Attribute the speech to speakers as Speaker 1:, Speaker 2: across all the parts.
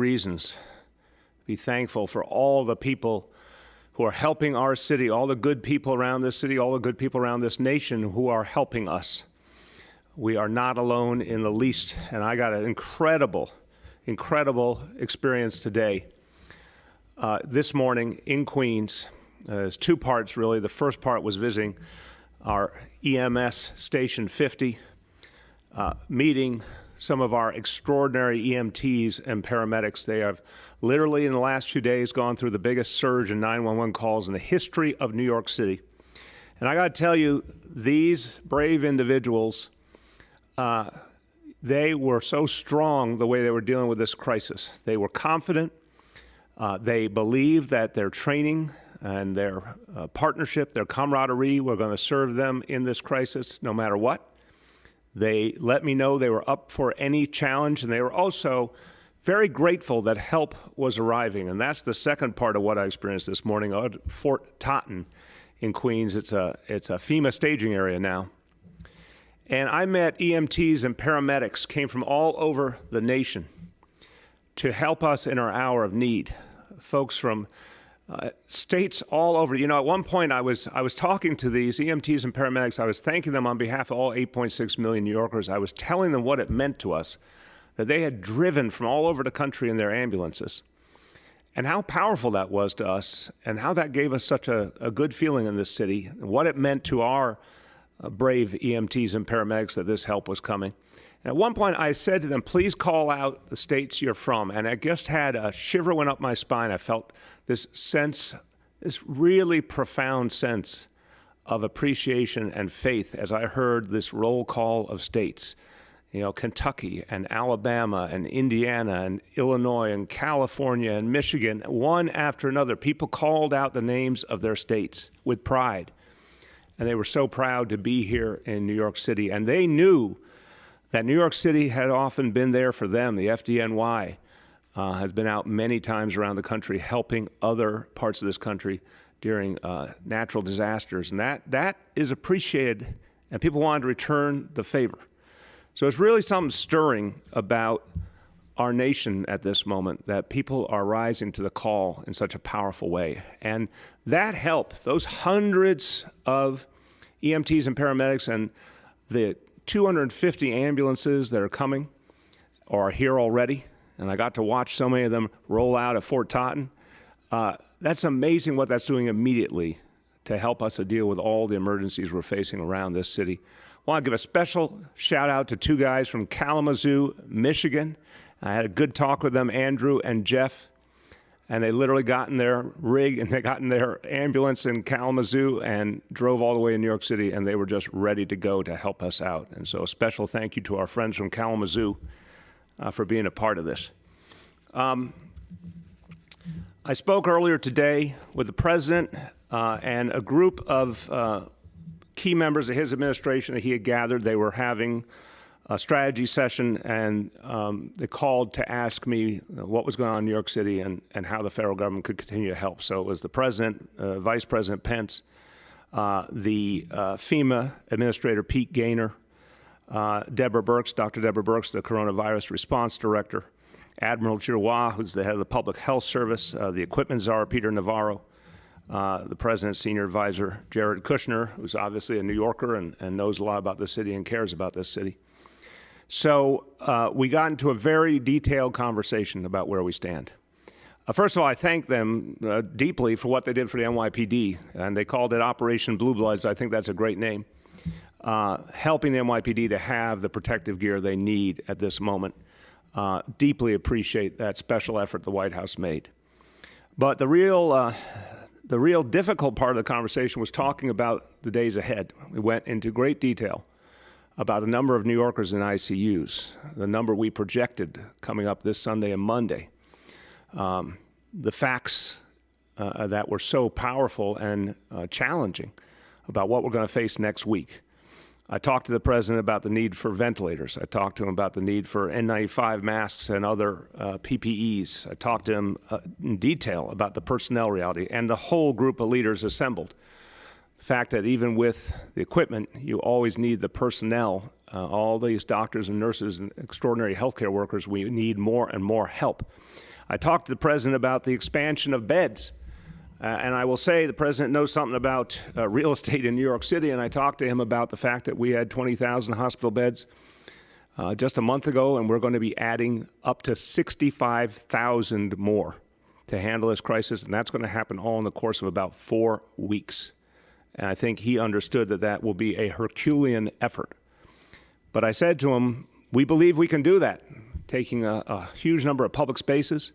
Speaker 1: reasons to be thankful for all the people who are helping our city, all the good people around this city, all the good people around this nation who are helping us. We are not alone in the least, and I got an incredible experience today. This morning in Queens, there's two parts really. The first part was visiting our EMS Station 50, meeting some of our extraordinary EMTs and paramedics. They have literally in the last few days gone through the biggest surge in 911 calls in the history of New York City. And I got to tell you, these brave individuals, they were so strong the way they were dealing with this crisis. They were confident. They believed that their training and their partnership, their camaraderie were going to serve them in this crisis no matter what. They let me know they were up for any challenge, and they were also very grateful that help was arriving. And that's the second part of what I experienced this morning at Fort Totten in Queens. It's a FEMA staging area now. And I met EMTs and paramedics, came from all over the nation to help us in our hour of need. Folks from states all over. You know, at one point I was talking to these EMTs and paramedics. I was thanking them on behalf of all 8.6 million New Yorkers. I was telling them what it meant to us, that they had driven from all over the country in their ambulances, and how powerful that was to us, and how that gave us such a good feeling in this city, and what it meant to our brave EMTs and paramedics that this help was coming. At one point, I said to them, please call out the states you're from. And I just had a shiver went up my spine. I felt this sense, this really profound sense of appreciation and faith as I heard this roll call of states. You know, Kentucky and Alabama and Indiana and Illinois and California and Michigan, one after another. People called out the names of their states with pride. And they were so proud to be here in New York City. And they knew that New York City had often been there for them. The FDNY has been out many times around the country helping other parts of this country during natural disasters. And that is appreciated, and people wanted to return the favor. So it's really something stirring about our nation at this moment, that people are rising to the call in such a powerful way. And that help, those hundreds of EMTs and paramedics and the 250 ambulances that are coming or are here already, and I got to watch so many of them roll out at Fort Totten. That's amazing what that's doing immediately to help us to deal with all the emergencies we're facing around this city. I want to give a special shout out to two guys from Kalamazoo, Michigan. I had a good talk with them, Andrew and Jeff, and they literally got in their rig and they got in their ambulance in Kalamazoo and drove all the way to New York City, and they were just ready to go to help us out. And so a special thank you to our friends from Kalamazoo for being a part of this. I spoke earlier today with the president and a group of key members of his administration that he had gathered. They were having a strategy session, and they called to ask me what was going on in New York City and how the federal government could continue to help. So it was the president, Vice President Pence, the FEMA Administrator Pete Gaynor, Deborah Birx, Dr. Deborah Birx, the Coronavirus Response Director, Admiral Giroir, who's the head of the Public Health Service, the Equipment Czar, Peter Navarro, the President's Senior Advisor, Jared Kushner, who's obviously a New Yorker and knows a lot about the city and cares about this city. So we got into a very detailed conversation about where we stand. First of all, I thank them deeply for what they did for the NYPD, and they called it Operation Blue Bloods. I think that's a great name. Helping the NYPD to have the protective gear they need at this moment. Deeply appreciate that special effort the White House made. But the real difficult part of the conversation was talking about the days ahead. We went into great detail about the number of New Yorkers in ICUs, the number we projected coming up this Sunday and Monday, the facts that were so powerful and challenging about what we're going to face next week. I talked to the president about the need for ventilators. I talked to him about the need for N95 masks and other PPEs. I talked to him in detail about the personnel reality and the whole group of leaders assembled. The fact that even with the equipment, you always need the personnel, all these doctors and nurses and extraordinary healthcare workers, we need more and more help. I talked to the president about the expansion of beds. And I will say the president knows something about real estate in New York City, and I talked to him about the fact that we had 20,000 hospital beds just a month ago, and we're going to be adding up to 65,000 more to handle this crisis, and that's going to happen all in the course of about 4 weeks. And I think he understood that that will be a Herculean effort. But I said to him, we believe we can do that, taking a huge number of public spaces,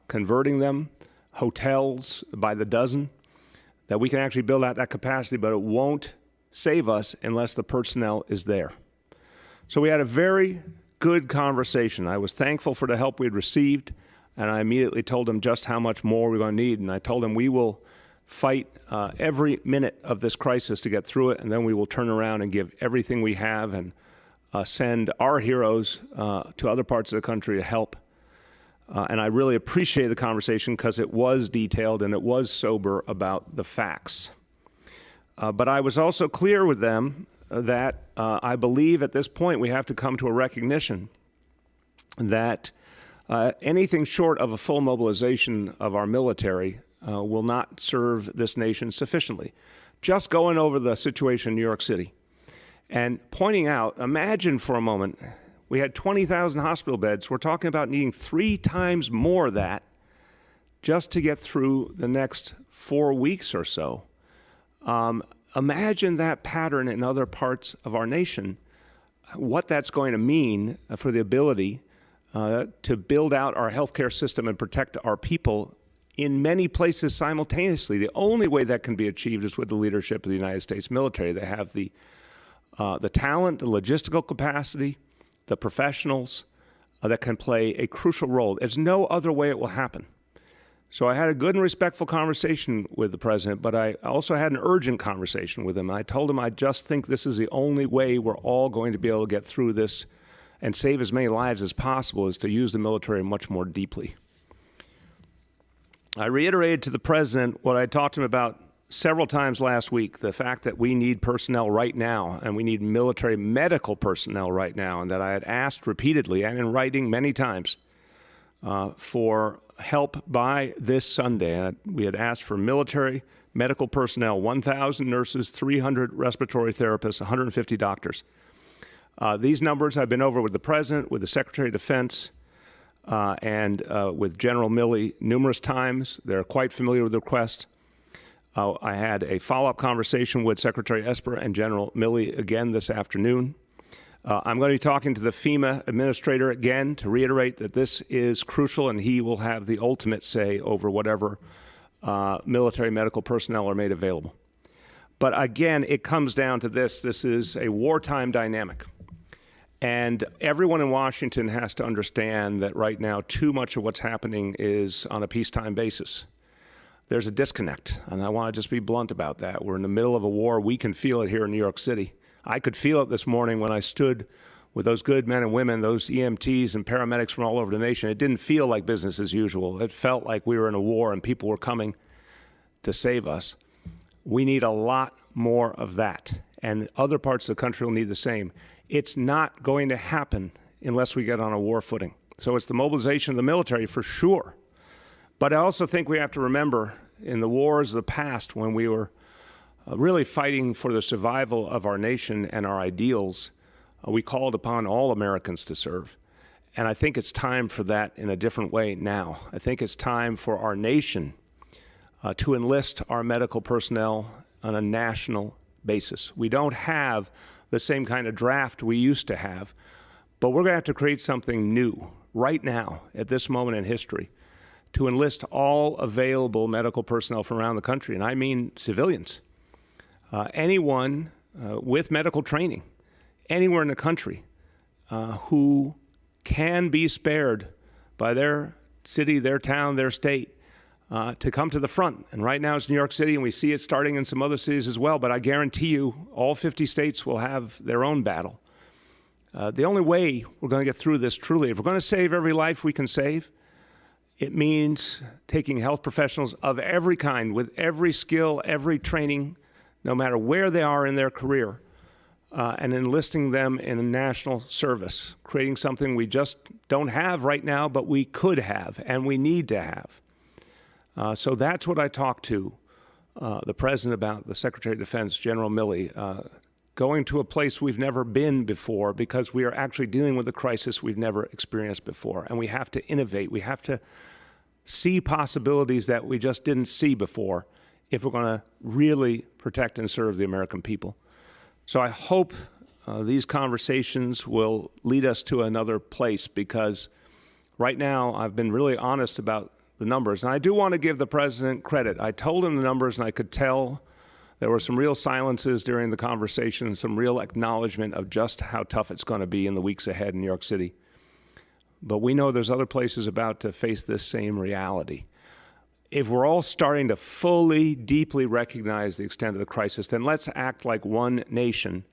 Speaker 1: converting them, hotels by the dozen, that we can actually build out that capacity, but it won't save us unless the personnel is there. So we had a very good conversation. I was thankful for the help we had received, and I immediately told him just how much more we're going to need. And I told him we will fight every minute of this crisis to get through it, and then we will turn around and give everything we have and send our heroes to other parts of the country to help. And I really appreciate the conversation because it was detailed and it was sober about the facts. But I was also clear with them that I believe at this point we have to come to a recognition that anything short of a full mobilization of our military will not serve this nation sufficiently. Just going over the situation in New York City and pointing out, imagine for a moment, we had 20,000 hospital beds. We're talking about needing 3 times more of that just to get through the next 4 weeks or so. Imagine that pattern in other parts of our nation, what that's going to mean for the ability to build out our healthcare system and protect our people in many places simultaneously. The only way that can be achieved is with the leadership of the United States military. They have the talent, the logistical capacity, the professionals that can play a crucial role. There's no other way it will happen. So I had a good and respectful conversation with the president, but I also had an urgent conversation with him. I told him I just think this is the only way we're all going to be able to get through this and save as many lives as possible, is to use the military much more deeply. I reiterated to the president what I talked to him about several times last week, the fact that we need personnel right now, and we need military medical personnel right now, and that I had asked repeatedly and in writing many times for help by this Sunday. We had asked for military medical personnel, 1,000 nurses, 300 respiratory therapists, 150 doctors. These numbers I've been over with the president, with the Secretary of Defense, and with General Milley numerous times. They're quite familiar with the request. I had a follow-up conversation with Secretary Esper and General Milley again this afternoon. I'm going to be talking to the FEMA administrator again to reiterate that this is crucial, and he will have the ultimate say over whatever military medical personnel are made available. But again, it comes down to this. This is a wartime dynamic. And everyone in Washington has to understand that right now too much of what's happening is on a peacetime basis. There's a disconnect, and I want to just be blunt about that. We're in the middle of a war. We can feel it here in New York City. I could feel it this morning when I stood with those good men and women, those EMTs and paramedics from all over the nation. It didn't feel like business as usual. It felt like we were in a war and people were coming to save us. We need a lot more of that, and other parts of the country will need the same. It's not going to happen unless we get on a war footing. So it's the mobilization of the military for sure. But I also think we have to remember in the wars of the past, when we were really fighting for the survival of our nation and our ideals, we called upon all Americans to serve. And I think it's time for that in a different way now. I think it's time for our nation to enlist our medical personnel on a national basis. We don't have the same kind of draft we used to have, but we're going to have to create something new right now at this moment in history to enlist all available medical personnel from around the country, and I mean civilians. Anyone with medical training anywhere in the country who can be spared by their city, their town, their state to come to the front. And right now it's New York City, and we see it starting in some other cities as well, but I guarantee you all 50 states will have their own battle. The only way we're going to get through this truly, if we're going to save every life we can save, it means taking health professionals of every kind, with every skill, every training, no matter where they are in their career, and enlisting them in a national service, creating something we just don't have right now, but we could have and we need to have. So that's what I talked to the President about, the Secretary of Defense, General Milley, going to a place we've never been before because we are actually dealing with a crisis we've never experienced before. And we have to innovate. We have to see possibilities that we just didn't see before if we're going to really protect and serve the American people. So I hope these conversations will lead us to another place, because right now I've been really honest about the numbers. And I do want to give the President credit. I told him the numbers, and I could tell there were some real silences during the conversation, some real acknowledgement of just how tough it's going to be in the weeks ahead in New York City. But we know there's other places about to face this same reality. If we're all starting to fully, deeply recognize the extent of the crisis, then let's act like one nation,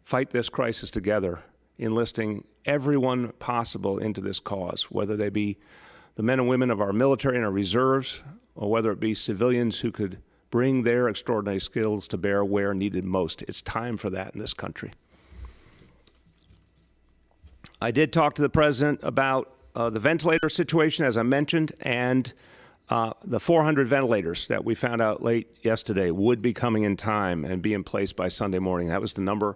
Speaker 1: fight this crisis together, enlisting everyone possible into this cause, whether they be the men and women of our military and our reserves, or whether it be civilians who could bring their extraordinary skills to bear where needed most. It's time for that in this country. I did talk to the President about the ventilator situation, as I mentioned, and the 400 ventilators that we found out late yesterday would be coming in time and be in place by Sunday morning. That was the number